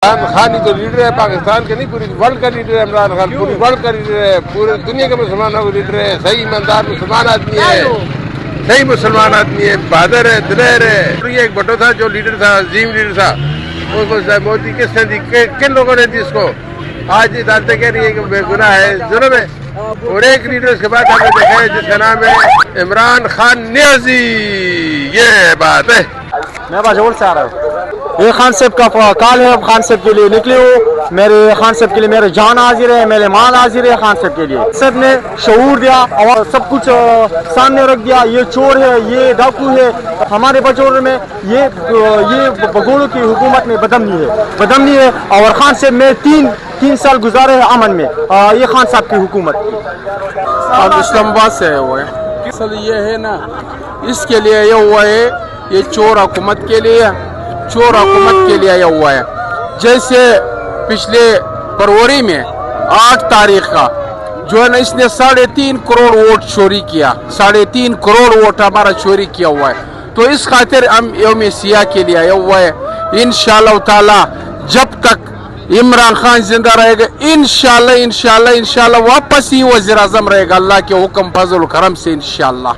عمران خان ہی تو لیڈر ہے پاکستان کے، نہیں پوری ورلڈ کا لیڈر ہے عمران خان، پوری ورلڈ کا لیڈر ہے، پورے دنیا کے مسلمانوں کا لیڈر ہے، صحیح ایماندار مسلمان آدمی ہے، صحیح مسلمان آدمی ہے، بہادر ہے، دلیر ہے۔ یہ ایک بھٹو تھا جو لیڈر تھا، عظیم لیڈر تھا، اس کو مودی کس نے دی، کن لوگوں نے دی اس کو؟ آج عدالتیں کہہ رہی ہے کہ بے گناہ ہے، ظلم ہے۔ اور ایک لیڈر اس کے بعد ہم نے دیکھا ہے جس کا نام ہے عمران خان نیازی، یہ بات ہے۔ میں باجوڑ سے آ رہا ہوں۔ یہ خان صاحب کا کال ہے، اب خان صاحب کے لیے نکلے ہو، میرے خان صاحب کے لیے میرے جان حاضر ہے، میرے مال حاضر ہے خان صاحب کے لیے۔ صاحب نے شعور دیا اور سب کچھ سامنے رکھ دیا، یہ چور ہے، یہ ڈاکو ہے، ہمارے بچور میں یہ بگوڑوں کی حکومت میں بدمنی ہے اور خان صاحب میں تین سال گزارے ہیں امن میں، یہ خان صاحب کی حکومت کی۔ اب اسلام آباد سے ہوا ہے، اصل یہ ہے نا، اس کے لیے یہ ہوا ہے، یہ چور حکومت کے لیے یہ ہوا ہے۔ جیسے پچھلے فروری میں 8 تاریخ کا جو ہے نا، اس نے 3.5 کروڑ ووٹ چوری کیا، 3.5 کروڑ ووٹ ہمارا چوری کیا ہوا ہے۔ تو اس خاطر ہم یوم سیاہ کے لیے آیا ہوا ہے۔ انشاءاللہ تعالی جب تک عمران خان زندہ رہے گا، انشاءاللہ واپس ہی وزیر اعظم رہے گا، اللہ کے حکم فضل و کرم سے انشاءاللہ۔